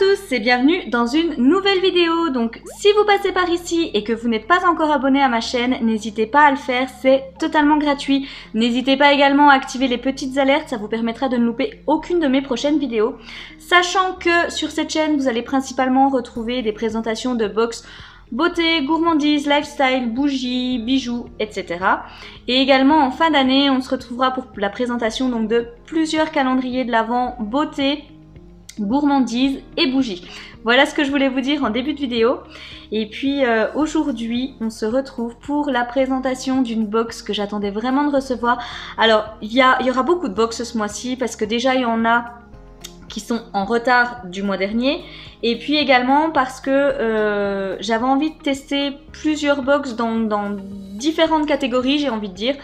tous et bienvenue dans une nouvelle vidéo. Donc si vous passez par ici et que vous n'êtes pas encore abonné à ma chaîne, n'hésitez pas à le faire, c'est totalement gratuit. N'hésitez pas également à activer les petites alertes, ça vous permettra de ne louper aucune de mes prochaines vidéos. Sachant que sur cette chaîne, vous allez principalement retrouver des présentations de box beauté, gourmandise, lifestyle, bougies, bijoux, etc. Et également en fin d'année, on se retrouvera pour la présentation donc de plusieurs calendriers de l'Avent beauté, gourmandise et bougies. Voilà ce que je voulais vous dire en début de vidéo. Et puis aujourd'hui, on se retrouve pour la présentation d'une box que j'attendais vraiment de recevoir. Alors, il y aura beaucoup de box ce mois-ci parce que déjà, il y en a qui sont en retard du mois dernier. Et puis également parce que j'avais envie de tester plusieurs box dans différentes catégories, j'ai envie de dire,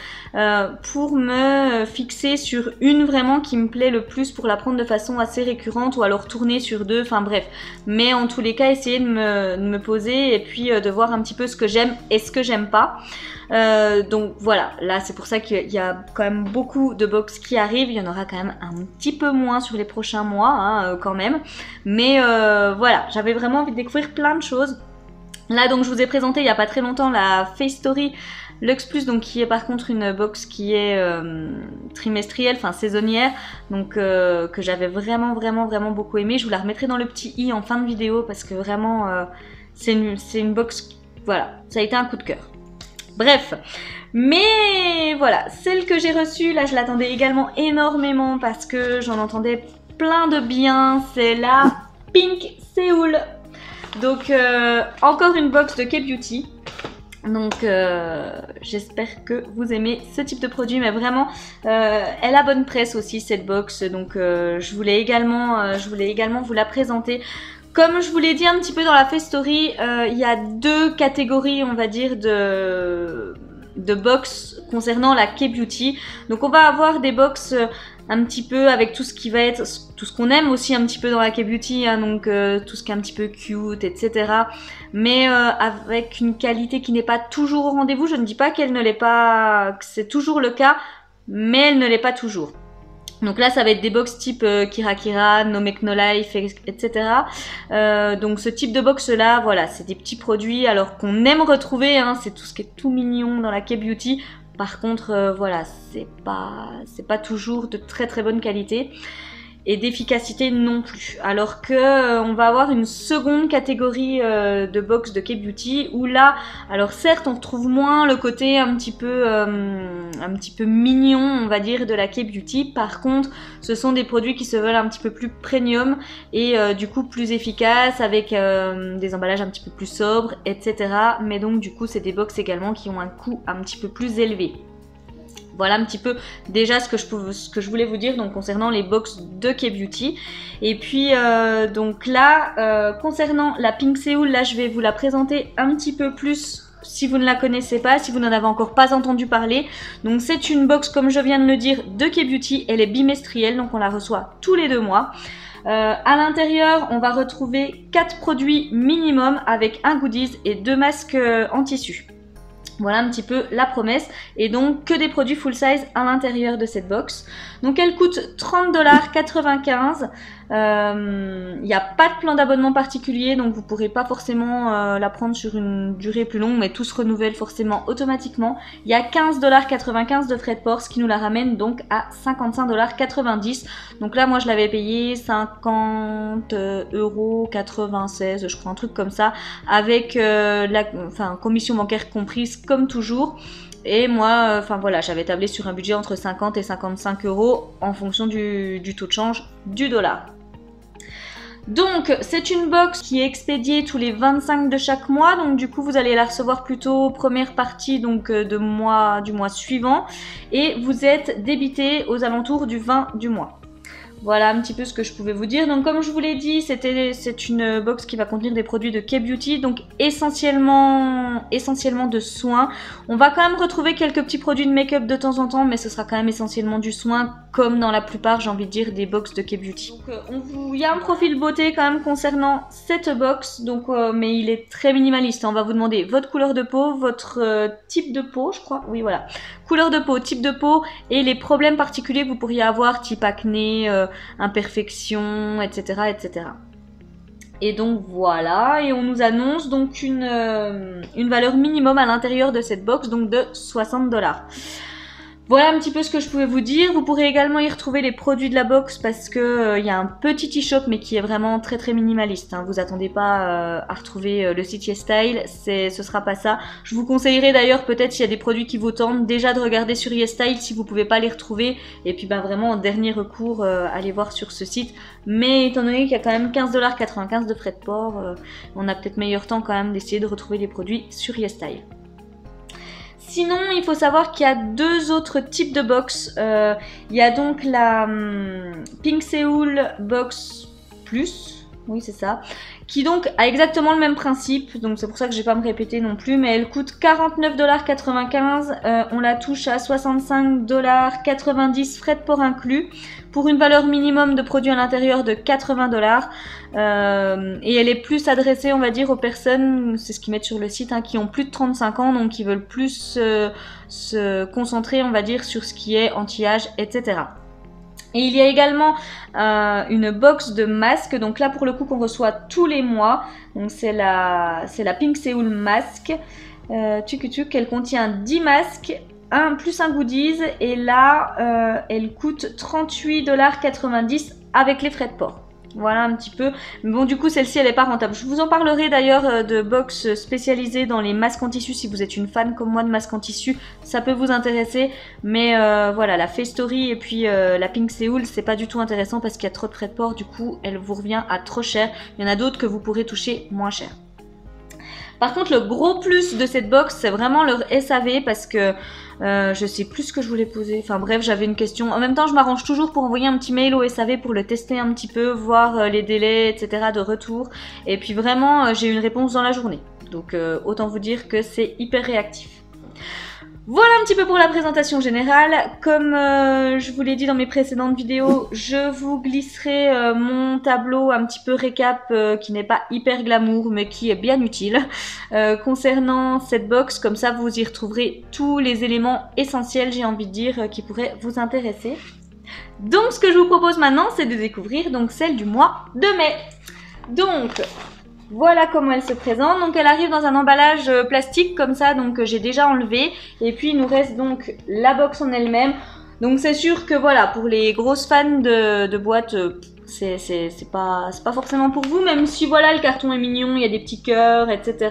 pour me fixer sur une vraiment qui me plaît le plus pour la prendre de façon assez récurrente ou alors tourner sur deux, enfin bref. Mais en tous les cas, essayer de me poser et puis de voir un petit peu ce que j'aime et ce que j'aime pas. Donc voilà, là c'est pour ça qu'il y a quand même beaucoup de box qui arrivent. Il y en aura quand même un petit peu moins sur les prochains mois, hein, quand même. Mais voilà, j'avais vraiment envie de découvrir plein de choses. Là donc je vous ai présenté il n'y a pas très longtemps la Face Story Luxe Plus, donc qui est par contre une box qui est trimestrielle, enfin saisonnière, donc que j'avais vraiment beaucoup aimé. Je vous la remettrai dans le petit i en fin de vidéo parce que vraiment c'est une box, voilà, ça a été un coup de cœur. Bref, mais voilà, celle que j'ai reçue, là je l'attendais également énormément parce que j'en entendais plein de bien, c'est la Pink Séoul. Donc encore une box de K-Beauty. Donc j'espère que vous aimez ce type de produit, mais vraiment elle a bonne presse aussi cette box, donc je voulais également vous la présenter. Comme je vous l'ai dit un petit peu dans la Face Story, il y a deux catégories, on va dire, de box concernant la K-Beauty. Donc on va avoir des box un petit peu avec tout ce qui va être, tout ce qu'on aime aussi un petit peu dans la K-Beauty, hein, donc tout ce qui est un petit peu cute, etc. Mais avec une qualité qui n'est pas toujours au rendez-vous. Je ne dis pas qu'elle ne l'est pas, que c'est toujours le cas, mais elle ne l'est pas toujours. Donc là ça va être des box type Kira Kira, No Make No Life, etc. Donc ce type de box là, voilà, c'est des petits produits alors qu'on aime retrouver, hein, c'est tout ce qui est tout mignon dans la K-Beauty. Par contre voilà, c'est pas toujours de très bonne qualité et d'efficacité non plus. Alors que on va avoir une seconde catégorie de box de K-Beauty où là, alors certes on retrouve moins le côté un petit peu mignon, on va dire, de la K-Beauty. Par contre, ce sont des produits qui se veulent un petit peu plus premium et du coup plus efficaces avec des emballages un petit peu plus sobres, etc. Mais donc du coup c'est des box également qui ont un coût un petit peu plus élevé. Voilà un petit peu déjà ce que je voulais vous dire donc concernant les box de K-Beauty. Et puis donc là, concernant la Pink Séoul, là je vais vous la présenter un petit peu plus si vous ne la connaissez pas, si vous n'en avez encore pas entendu parler. Donc c'est une box, comme je viens de le dire, de K-Beauty. Elle est bimestrielle, donc on la reçoit tous les 2 mois. À l'intérieur, on va retrouver 4 produits minimum avec un goodies et 2 masques en tissu. Voilà un petit peu la promesse, et donc que des produits full size à l'intérieur de cette box. Donc elle coûte 30,95 $. Il n'y a pas de plan d'abonnement particulier, donc vous ne pourrez pas forcément la prendre sur une durée plus longue, mais tout se renouvelle forcément automatiquement. Il y a 15,95 $ de frais de port, ce qui nous la ramène donc à 55,90 $. Donc là moi je l'avais payé 50,96 €, je crois, un truc comme ça, avec la commission bancaire comprise comme toujours. Et moi, enfin voilà, j'avais tablé sur un budget entre 50 et 55 € en fonction du taux de change du dollar. Donc c'est une box qui est expédiée tous les 25 de chaque mois, donc du coup vous allez la recevoir plutôt première partie donc du mois suivant, et vous êtes débité aux alentours du 20 du mois. Voilà un petit peu ce que je pouvais vous dire. Donc comme je vous l'ai dit, c'est une box qui va contenir des produits de K-Beauty, donc essentiellement de soins. On va quand même retrouver quelques petits produits de make-up de temps en temps, mais ce sera quand même essentiellement du soin, comme dans la plupart, j'ai envie de dire, des box de K-Beauty. Donc il y a un profil beauté quand même concernant cette box, donc mais il est très minimaliste. On va vous demander votre couleur de peau, votre type de peau, je crois, oui voilà, couleur de peau, type de peau et les problèmes particuliers que vous pourriez avoir, type acné, imperfections, etc., etc. Et donc voilà, et on nous annonce donc une valeur minimum à l'intérieur de cette box, donc de 60 $. Voilà un petit peu ce que je pouvais vous dire. Vous pourrez également y retrouver les produits de la box parce que y a un petit e-shop mais qui est vraiment très très minimaliste. Hein. Vous attendez pas à retrouver le site YesStyle, ce sera pas ça. Je vous conseillerais d'ailleurs peut-être s'il y a des produits qui vous tentent déjà de regarder sur YesStyle si vous pouvez pas les retrouver. Et puis ben vraiment en dernier recours, allez voir sur ce site. Mais étant donné qu'il y a quand même 15,95 $ de frais de port, on a peut-être meilleur temps quand même d'essayer de retrouver les produits sur YesStyle. Sinon, il faut savoir qu'il y a deux autres types de box. Il y a donc la Pink Seoul Box Plus, oui c'est ça, qui donc a exactement le même principe, donc c'est pour ça que je vais pas me répéter non plus, mais elle coûte 49,95 $, on la touche à 65,90 $ frais de port inclus, pour une valeur minimum de produits à l'intérieur de 80 $. Et elle est plus adressée, on va dire, aux personnes, c'est ce qu'ils mettent sur le site, hein, qui ont plus de 35 ans, donc qui veulent plus se concentrer, on va dire, sur ce qui est anti-âge, etc. Et il y a également une box de masques, donc là pour le coup qu'on reçoit tous les mois, donc c'est la Pink Seoul Mask, elle contient 10 masques, plus un goodies, et là elle coûte 38,90 $ avec les frais de port. Voilà un petit peu. Mais bon, du coup, celle-ci, elle n'est pas rentable. Je vous en parlerai d'ailleurs de box spécialisées dans les masques en tissu. Si vous êtes une fan comme moi de masques en tissu, ça peut vous intéresser. Mais voilà, la Face Story et puis la Pink Seoul, c'est pas du tout intéressant parce qu'il y a trop de frais de port. Du coup, elle vous revient à trop cher. Il y en a d'autres que vous pourrez toucher moins cher. Par contre, le gros plus de cette box, c'est vraiment leur SAV parce que je sais plus ce que je voulais poser. Enfin bref, j'avais une question. En même temps, je m'arrange toujours pour envoyer un petit mail au SAV pour le tester un petit peu, voir les délais, etc. de retour. Et puis vraiment, j'ai eu une réponse dans la journée. Donc autant vous dire que c'est hyper réactif. Voilà un petit peu pour la présentation générale. Comme je vous l'ai dit dans mes précédentes vidéos, je vous glisserai mon tableau un petit peu récap qui n'est pas hyper glamour mais qui est bien utile concernant cette box. Comme ça vous y retrouverez tous les éléments essentiels, j'ai envie de dire, qui pourraient vous intéresser. Donc ce que je vous propose maintenant, c'est de découvrir donc celle du mois de mai. Donc voilà comment elle se présente. Donc elle arrive dans un emballage plastique comme ça, donc j'ai déjà enlevé. Et puis il nous reste donc la box en elle-même. Donc c'est sûr que voilà, pour les grosses fans de boîtes, c'est pas forcément pour vous. Même si voilà, le carton est mignon, il y a des petits cœurs, etc.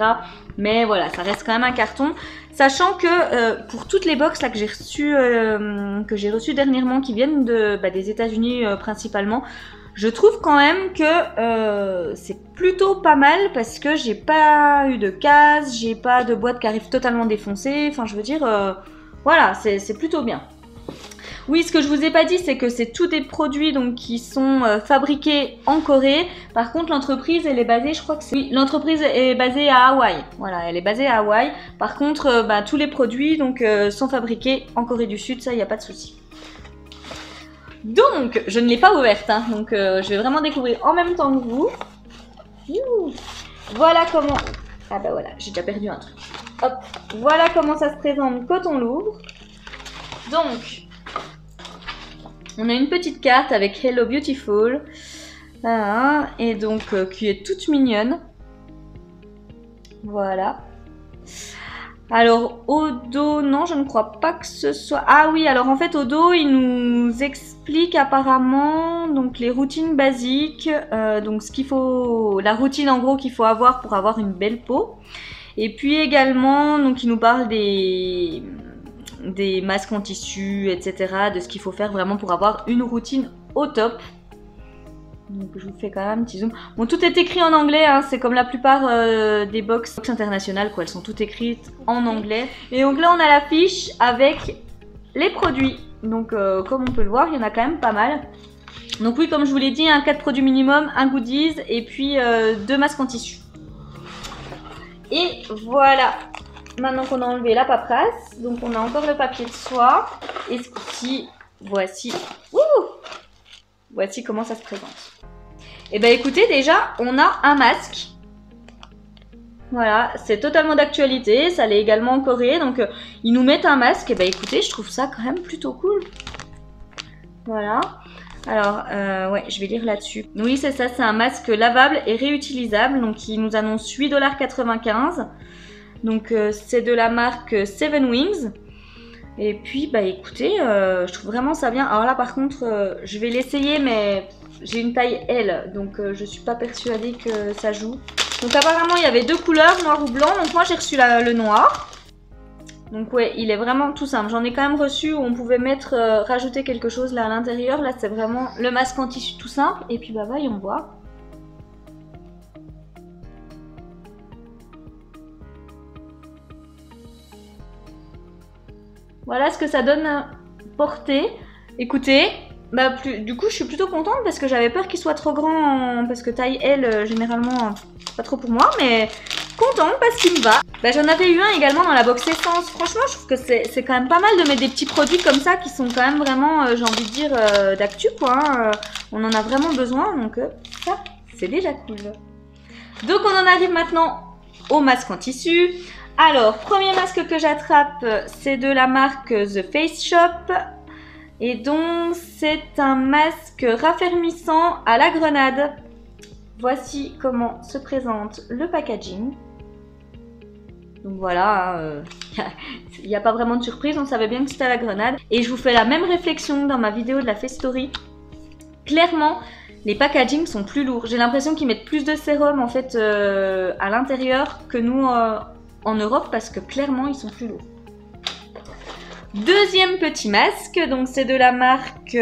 Mais voilà, ça reste quand même un carton. Sachant que pour toutes les box là que j'ai reçues dernièrement, qui viennent des États-Unis principalement, je trouve quand même que c'est plutôt pas mal parce que j'ai pas eu de casse, j'ai pas de boîte qui arrive totalement défoncée. Enfin, je veux dire, voilà, c'est plutôt bien. Oui, ce que je vous ai pas dit, c'est que c'est tous des produits donc qui sont fabriqués en Corée. Par contre, l'entreprise, elle est basée, je crois que c'est... Oui, l'entreprise est basée à Hawaï. Voilà, elle est basée à Hawaï. Par contre, tous les produits donc sont fabriqués en Corée du Sud, ça, il n'y a pas de souci. Donc, je ne l'ai pas ouverte, hein, donc je vais vraiment découvrir en même temps que vous. Voilà comment... Ah bah voilà, j'ai déjà perdu un truc. Hop, voilà comment ça se présente quand on l'ouvre. Donc, on a une petite carte avec Hello Beautiful. Voilà, et donc qui est toute mignonne. Voilà. Alors au dos, non, je ne crois pas que ce soit... Ah oui, alors en fait au dos, il nous explique apparemment donc les routines basiques, donc ce qu'il faut, la routine en gros qu'il faut avoir pour avoir une belle peau. Et puis également, donc il nous parle des masques en tissu, etc., de ce qu'il faut faire vraiment pour avoir une routine au top. Donc je vous fais quand même un petit zoom. Bon, tout est écrit en anglais, hein, c'est comme la plupart des box internationales, quoi. Elles sont toutes écrites en anglais. Et donc là, on a la fiche avec les produits. Donc comme on peut le voir, il y en a quand même pas mal. Donc oui, comme je vous l'ai dit, 4 produits minimum, un goodies et puis 2 masques en tissu. Et voilà. Maintenant qu'on a enlevé la paperasse, donc on a encore le papier de soie. Et ce coup-ci, voici. Voici comment ça se présente. Et ben écoutez, déjà, on a un masque. Voilà, c'est totalement d'actualité. Ça l'est également en Corée. Donc, ils nous mettent un masque. Et ben écoutez, je trouve ça quand même plutôt cool. Voilà. Alors, ouais, je vais lire là-dessus. Oui, c'est ça, c'est un masque lavable et réutilisable. Donc, il nous annonce 8,95 $. Donc, c'est de la marque Seven Wings. Et puis, bah écoutez, je trouve vraiment ça bien. Alors là, par contre, je vais l'essayer, mais j'ai une taille L. Donc, je suis pas persuadée que ça joue. Donc, apparemment, il y avait deux couleurs, noir ou blanc. Donc, moi, j'ai reçu le noir. Donc ouais, il est vraiment tout simple. J'en ai quand même reçu où on pouvait mettre, rajouter quelque chose là à l'intérieur. Là, c'est vraiment le masque en tissu tout simple. Et puis bah voyons voir. Voilà ce que ça donne porté. Écoutez, bah du coup je suis plutôt contente parce que j'avais peur qu'il soit trop grand. Parce que taille L, généralement, pas trop pour moi. Mais contente parce qu'il me va. Bah, j'en avais eu un également dans la box essence. Franchement, je trouve que c'est quand même pas mal de mettre des petits produits comme ça qui sont quand même vraiment, j'ai envie de dire, d'actu quoi. Hein. On en a vraiment besoin, donc ça, c'est déjà cool. Donc on en arrive maintenant au masque en tissu. Alors, premier masque que j'attrape, c'est de la marque The Face Shop. Et donc, c'est un masque raffermissant à la grenade. Voici comment se présente le packaging. Donc voilà, il n'y a pas vraiment de surprise, on savait bien que c'était à la grenade. Et je vous fais la même réflexion dans ma vidéo de la Face Story. Clairement, les packagings sont plus lourds. J'ai l'impression qu'ils mettent plus de sérum en fait à l'intérieur que nous en Europe parce que clairement ils sont plus lourds. Deuxième petit masque, donc c'est de la marque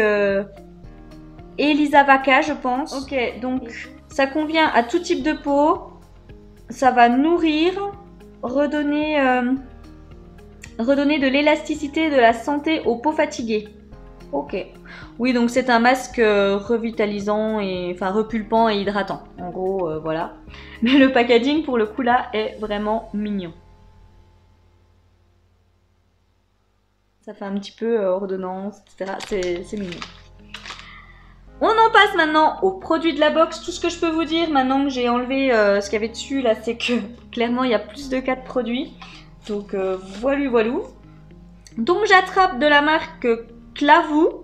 Elisa Vaca je pense. Ok, donc ça convient à tout type de peau. Ça va nourrir, redonner de l'élasticité et de la santé aux peaux fatiguées. Ok. Oui, donc c'est un masque revitalisant et enfin repulpant et hydratant. En gros, voilà. Mais le packaging pour le coup là est vraiment mignon. Ça fait un petit peu ordonnance, etc. C'est mignon. On en passe maintenant aux produits de la box. Tout ce que je peux vous dire maintenant que j'ai enlevé ce qu'il y avait dessus là, c'est que clairement il y a plus de 4 produits. Donc voilou. Donc j'attrape de la marque Clavou.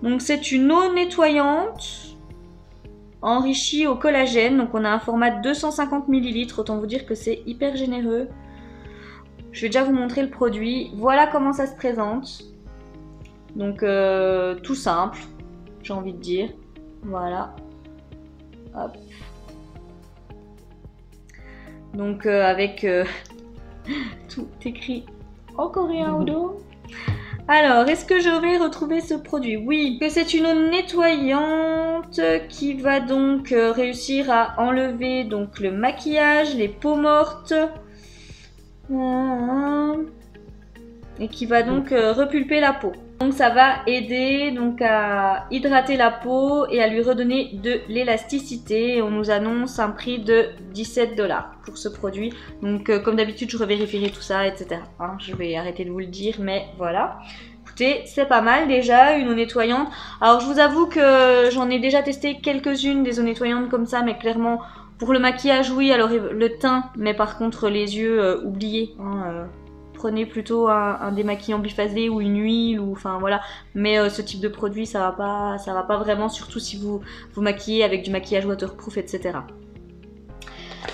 Donc c'est une eau nettoyante enrichie au collagène. Donc on a un format de 250 ml. Autant vous dire que c'est hyper généreux. Je vais déjà vous montrer le produit. Voilà comment ça se présente. Donc tout simple. J'ai envie de dire. Voilà. Hop. Donc avec tout écrit en coréen au dos. Alors, est-ce que j'aurais retrouvé ce produit? Oui, que c'est une eau nettoyante qui va donc réussir à enlever donc le maquillage, les peaux mortes. Et qui va donc repulper la peau. Donc ça va aider donc à hydrater la peau et à lui redonner de l'élasticité. On nous annonce un prix de 17 $ pour ce produit. Donc comme d'habitude je revérifierai tout ça, etc. Hein, je vais arrêter de vous le dire, mais voilà. Écoutez, c'est pas mal déjà, une eau nettoyante. Alors je vous avoue que j'en ai déjà testé quelques-unes des eaux nettoyantes comme ça, mais clairement pour le maquillage oui, alors le teint, mais par contre les yeux, oubliez. Hein, prenez plutôt un démaquillant biphasé ou une huile ou enfin voilà, mais ce type de produit ça va pas vraiment, surtout si vous maquillez avec du maquillage waterproof, etc.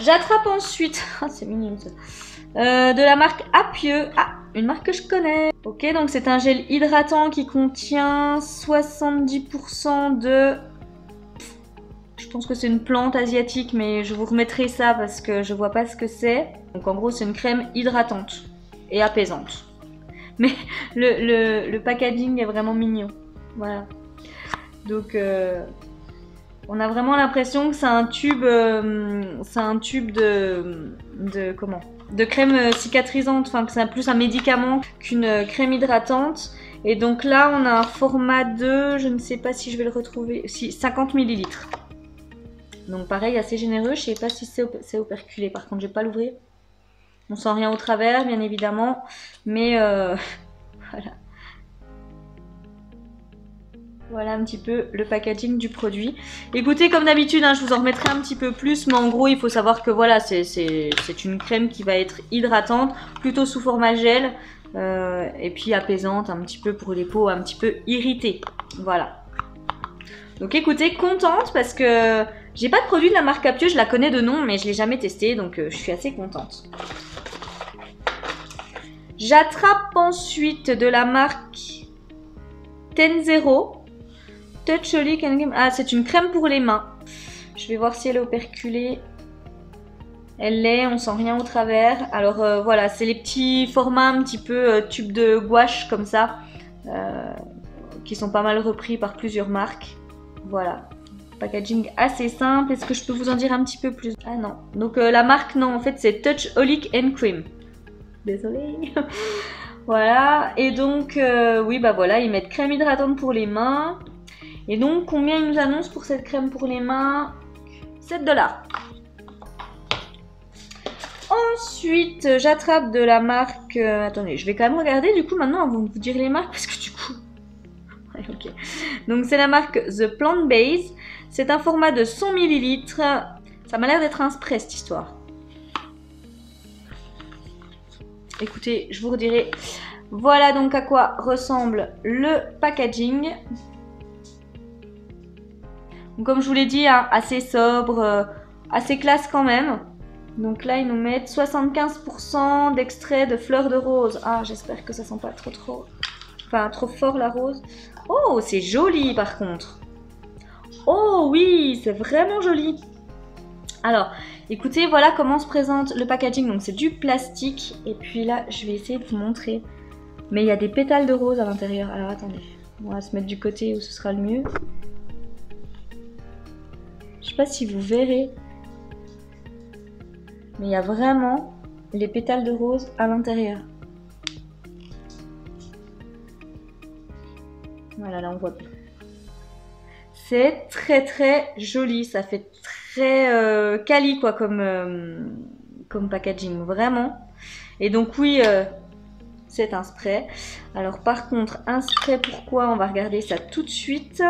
J'attrape ensuite, c'est mignon ça, de la marque Apieux, une marque que je connais. Ok, donc c'est un gel hydratant qui contient 70% de, je pense que c'est une plante asiatique, mais je vous remettrai ça parce que je vois pas ce que c'est. Donc en gros c'est une crème hydratante et apaisante. Mais le packaging est vraiment mignon. Voilà. Donc on a vraiment l'impression que c'est un tube, de crème cicatrisante, enfin que c'est plus un médicament qu'une crème hydratante. Et donc là on a un format de, je ne sais pas si je vais le retrouver, si 50 ml. Donc pareil, assez généreux. Je sais pas si c'est operculé, par contre je vais pas l'ouvrir. On sent rien au travers, bien évidemment, mais voilà. Voilà un petit peu le packaging du produit. Écoutez, comme d'habitude, hein, je vous en remettrai un petit peu plus, mais en gros, il faut savoir que voilà, c'est une crème qui va être hydratante, plutôt sous format gel, et puis apaisante un petit peu pour les peaux un petit peu irritées. Voilà. Donc écoutez, contente parce que j'ai pas de produit de la marque Capio, je la connais de nom mais je l'ai jamais testé donc je suis assez contente. J'attrape ensuite de la marque Tenzero Touch Olic and Cream. Ah, c'est une crème pour les mains. Je vais voir si elle est operculée. Elle l'est, on sent rien au travers. Alors voilà, c'est les petits formats un petit peu tubes de gouache comme ça, qui sont pas mal repris par plusieurs marques. Voilà, packaging assez simple. Est-ce que je peux vous en dire un petit peu plus? Ah non, donc la marque non, en fait c'est Touch Olic and Cream. Désolée. Voilà, et donc oui bah voilà, ils mettent crème hydratante pour les mains. Et donc combien ils nous annoncent pour cette crème pour les mains? 7 $. Ensuite, j'attrape de la marque... attendez, je vais quand même regarder du coup maintenant avant de vous dire les marques parce que du coup... Ouais, ok. Donc c'est la marque The Plant Base. C'est un format de 100 ml. Ça m'a l'air d'être un spray cette histoire. Écoutez, je vous redirai. Voilà donc à quoi ressemble le packaging. Donc, comme je vous l'ai dit, hein, assez sobre, assez classe quand même. Donc là, ils nous mettent 75% d'extrait de fleurs de rose. Ah, j'espère que ça sent pas trop... Enfin, trop fort la rose. Oh, c'est joli par contre. Oh oui, c'est vraiment joli. Alors, écoutez, voilà comment se présente le packaging. Donc c'est du plastique. Et puis là, je vais essayer de vous montrer. Mais il y a des pétales de rose à l'intérieur. Alors attendez, on va se mettre du côté où ce sera le mieux. Je sais pas si vous verrez. Mais il y a vraiment les pétales de rose à l'intérieur. Voilà, là on voit plus. C'est très joli, ça fait très quali quoi comme packaging, vraiment. Et donc oui, c'est un spray. Alors par contre, un spray pourquoi? On va regarder ça tout de suite.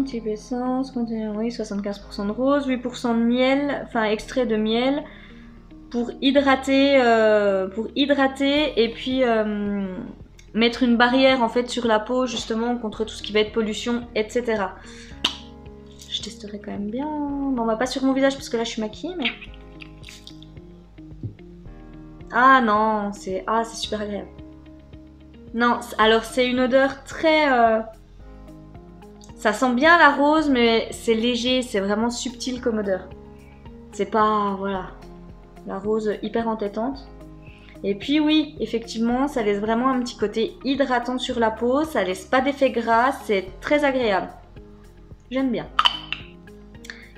Type essence, oui, 75% de rose, 8% de miel, enfin extrait de miel. Pour hydrater et puis mettre une barrière en fait sur la peau justement contre tout ce qui va être pollution, etc. Je testerai quand même bien. Bon, bah pas sur mon visage parce que là je suis maquillée, mais... Ah non, c'est super agréable. Non, alors c'est une odeur très... Ça sent bien la rose, mais c'est léger, c'est vraiment subtil comme odeur. C'est pas... Voilà... La rose hyper entêtante. Et puis oui, effectivement, ça laisse vraiment un petit côté hydratant sur la peau. Ça laisse pas d'effet gras, c'est très agréable. J'aime bien.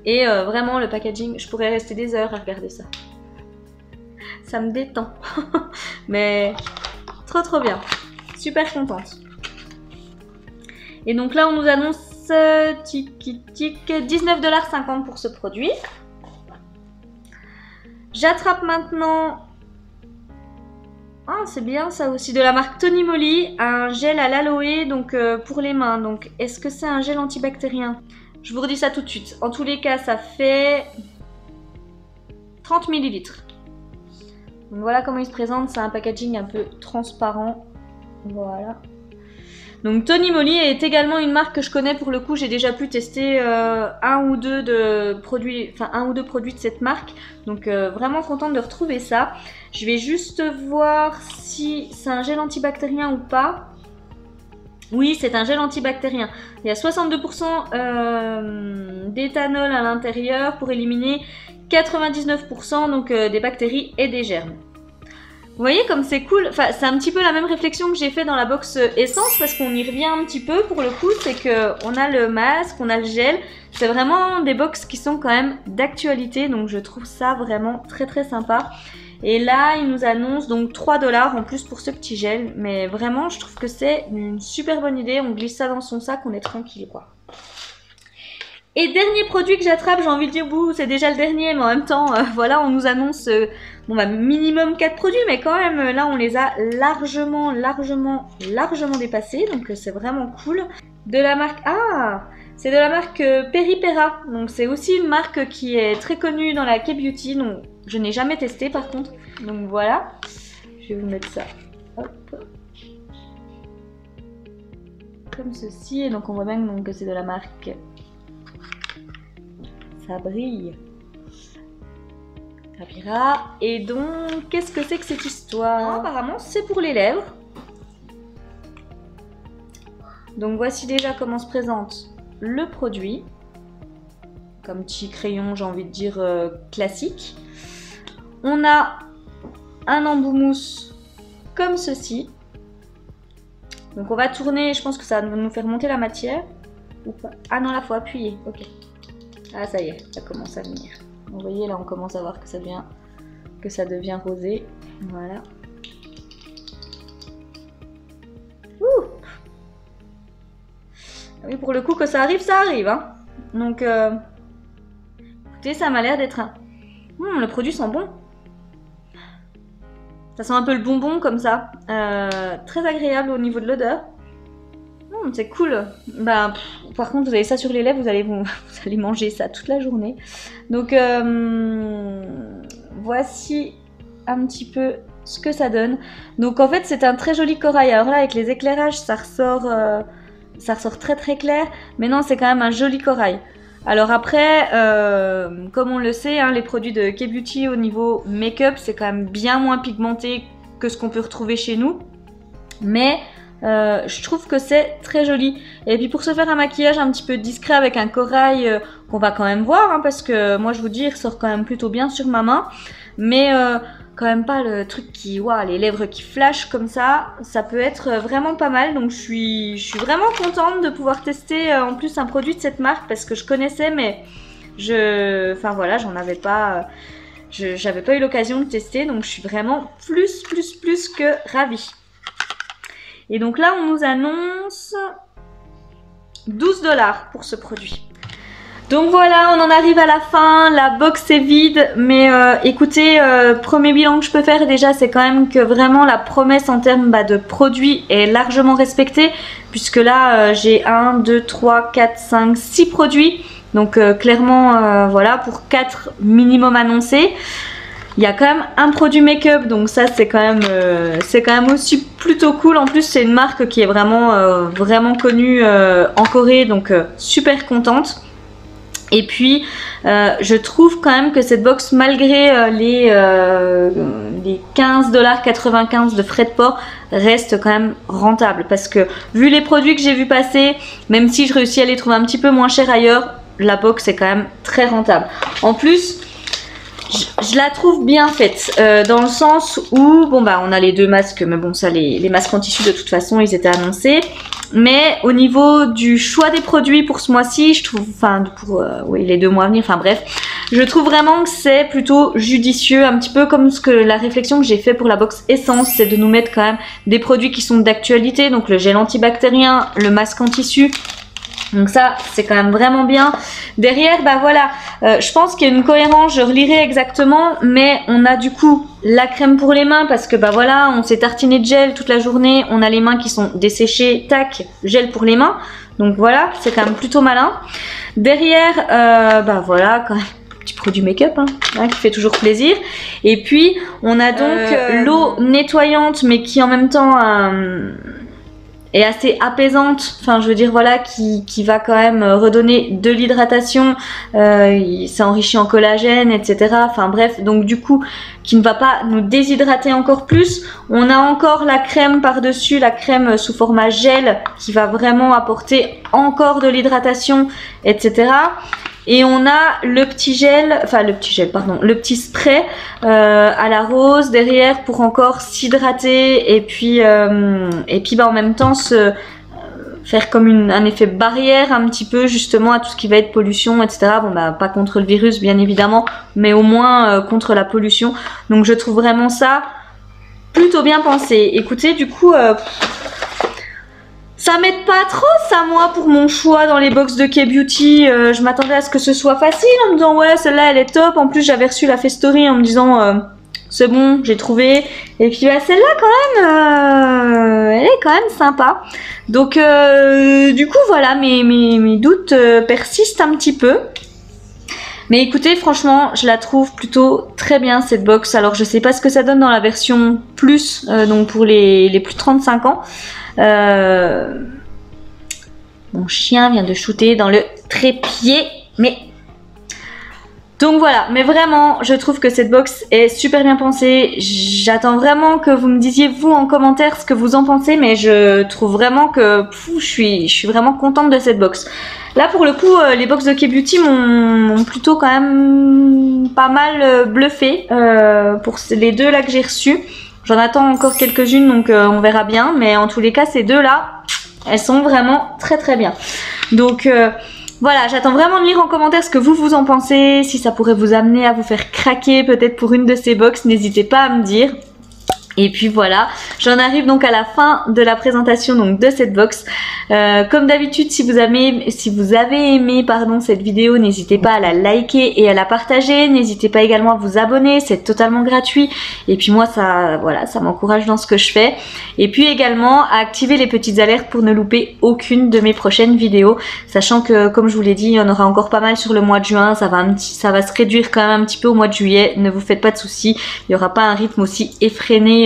Et vraiment, le packaging, je pourrais rester des heures à regarder ça. Ça me détend. Mais trop bien. Super contente. Et donc là, on nous annonce 19,50 $ pour ce produit. J'attrape maintenant, ah c'est bien ça aussi, de la marque Tony Moly, un gel à l'aloe donc pour les mains. Donc est-ce que c'est un gel antibactérien? Je vous redis ça tout de suite. En tous les cas, ça fait 30 ml. Donc voilà comment il se présente, c'est un packaging un peu transparent. Voilà. Donc Tony Moly est également une marque que je connais pour le coup, j'ai déjà pu tester un ou deux produits de cette marque. Donc vraiment contente de retrouver ça. Je vais juste voir si c'est un gel antibactérien ou pas. Oui, c'est un gel antibactérien. Il y a 62% d'éthanol à l'intérieur pour éliminer 99% donc, des bactéries et des germes. Vous voyez comme c'est cool, enfin c'est un petit peu la même réflexion que j'ai fait dans la box essence parce qu'on y revient un petit peu pour le coup, c'est qu'on a le masque, on a le gel, c'est vraiment des box qui sont quand même d'actualité donc je trouve ça vraiment très sympa. Et là il nous annonce donc 3 $ en plus pour ce petit gel, mais vraiment je trouve que c'est une super bonne idée, on glisse ça dans son sac, on est tranquille quoi. Et dernier produit que j'attrape, j'ai envie de dire, c'est déjà le dernier, mais en même temps, voilà, on nous annonce bon, bah, minimum 4 produits, mais quand même, là, on les a largement dépassés, donc c'est vraiment cool. De la marque, c'est de la marque Peripera, donc c'est aussi une marque qui est très connue dans la K-Beauty, donc je n'ai jamais testé par contre, donc voilà. Je vais vous mettre ça, hop. Comme ceci, et donc on voit bien que c'est de la marque Ça brille. Capira. Et donc, qu'est-ce que c'est que cette histoire? Apparemment, c'est pour les lèvres. Donc voici déjà comment se présente le produit. Comme petit crayon, j'ai envie de dire classique. On a un embout mousse comme ceci. Donc on va tourner, je pense que ça va nous faire monter la matière. Ou pas. Ah non, là faut appuyer, ok. Ah ça y est, ça commence à venir. Vous voyez là on commence à voir que ça devient rosé. Voilà. Ouh. Oui, pour le coup que ça arrive hein. Donc écoutez, ça m'a l'air d'être un... le produit sent bon. Ça sent un peu le bonbon comme ça. Très agréable au niveau de l'odeur. C'est cool. Bah, par contre, vous avez ça sur les lèvres, vous allez manger ça toute la journée. Donc, voici un petit peu ce que ça donne. Donc, en fait, c'est un très joli corail. Alors là, avec les éclairages, ça ressort très très clair. Mais non, c'est quand même un joli corail. Alors après, comme on le sait, hein, les produits de K-Beauty au niveau make-up, c'est quand même bien moins pigmenté que ce qu'on peut retrouver chez nous. Mais je trouve que c'est très joli. Et puis pour se faire un maquillage un petit peu discret avec un corail qu'on va quand même voir, hein, parce que moi je vous dis, il ressort quand même plutôt bien sur ma main. Mais quand même pas le truc qui, waouh, les lèvres qui flashent comme ça peut être vraiment pas mal. Donc je suis vraiment contente de pouvoir tester en plus un produit de cette marque parce que je connaissais mais enfin voilà, j'avais pas eu l'occasion de tester, donc je suis vraiment plus que ravie. Et donc là on nous annonce 12 $ pour ce produit. Donc voilà, on en arrive à la fin, la box est vide, mais écoutez, premier bilan que je peux faire déjà, c'est quand même que vraiment la promesse en termes de produits est largement respectée, puisque là j'ai 1, 2, 3, 4, 5, 6 produits, donc clairement voilà, pour 4 minimum annoncés. Il y a quand même un produit make-up, donc ça c'est quand même aussi plutôt cool. En plus c'est une marque qui est vraiment connue en Corée, donc super contente. Et puis, je trouve quand même que cette box, malgré les 15,95 $ de frais de port, reste quand même rentable. Parce que, vu les produits que j'ai vu passer, même si je réussis à les trouver un petit peu moins chers ailleurs, la box est quand même très rentable. En plus, je la trouve bien faite, dans le sens où, bon bah on a les deux masques, mais bon ça les masques en tissu de toute façon ils étaient annoncés. Mais au niveau du choix des produits pour ce mois-ci, je trouve, enfin pour oui, les 2 mois à venir, enfin bref, je trouve vraiment que c'est plutôt judicieux, un petit peu comme la réflexion que j'ai fait pour la box essence, c'est de nous mettre quand même des produits qui sont d'actualité, donc le gel antibactérien, le masque en tissu. Donc ça, c'est quand même vraiment bien. Derrière, bah voilà, je pense qu'il y a une cohérence, je relirai exactement, mais on a du coup la crème pour les mains parce que bah voilà, on s'est tartiné de gel toute la journée, on a les mains qui sont desséchées, tac, gel pour les mains. Donc voilà, c'est quand même plutôt malin. Derrière, bah voilà, quand même, petit produit make-up hein, qui fait toujours plaisir. Et puis, on a donc l'eau nettoyante, mais qui en même temps... est assez apaisante, enfin je veux dire voilà, qui va quand même redonner de l'hydratation, c'est enrichi en collagène, etc. Enfin bref, donc du coup qui ne va pas nous déshydrater encore plus. On a encore la crème par dessus, la crème sous format gel qui va vraiment apporter encore de l'hydratation, etc. Et on a le petit gel, enfin le petit spray à la rose derrière pour encore s'hydrater et puis bah en même temps faire comme un effet barrière un petit peu justement à tout ce qui va être pollution, etc. Bon bah pas contre le virus bien évidemment, mais au moins contre la pollution. Donc je trouve vraiment ça plutôt bien pensé. Écoutez, du coup... ça m'aide pas trop ça moi pour mon choix dans les box de K-Beauty. Je m'attendais à ce que ce soit facile en me disant ouais celle-là elle est top. En plus j'avais reçu la Festory en me disant c'est bon j'ai trouvé. Et puis bah, celle-là quand même elle est quand même sympa. Donc du coup voilà mes doutes persistent un petit peu. Mais écoutez franchement je la trouve plutôt très bien cette box. Alors je sais pas ce que ça donne dans la version plus donc pour les plus de 35 ans. Mon chien vient de shooter dans le trépied, mais Donc voilà, mais vraiment, je trouve que cette box est super bien pensée. J'attends vraiment que vous me disiez vous en commentaire ce que vous en pensez, mais je trouve vraiment que je suis vraiment contente de cette box. Là pour le coup, les box de K-Beauty m'ont plutôt quand même pas mal bluffé pour les deux là que j'ai reçus. J'en attends encore quelques-unes, donc on verra bien, mais en tous les cas ces deux là, elles sont vraiment très très bien. Donc voilà, j'attends vraiment de lire en commentaire ce que vous en pensez, si ça pourrait vous amener à vous faire craquer peut-être pour une de ces box, n'hésitez pas à me dire. Et puis voilà, j'en arrive donc à la fin de la présentation donc de cette box. Comme d'habitude, si vous avez aimé cette vidéo, n'hésitez pas à la liker et à la partager. N'hésitez pas également à vous abonner, c'est totalement gratuit. Et puis moi, ça m'encourage dans ce que je fais. Et puis également à activer les petites alertes pour ne louper aucune de mes prochaines vidéos. Sachant que, comme je vous l'ai dit, il y en aura encore pas mal sur le mois de juin. Ça va se réduire quand même un petit peu au mois de juillet. Ne vous faites pas de soucis, il n'y aura pas un rythme aussi effréné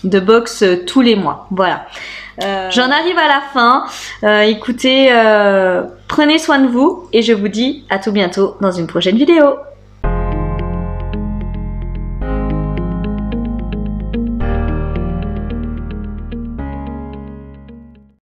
de box tous les mois. Voilà. J'en arrive à la fin. Écoutez, prenez soin de vous et je vous dis à tout bientôt dans une prochaine vidéo.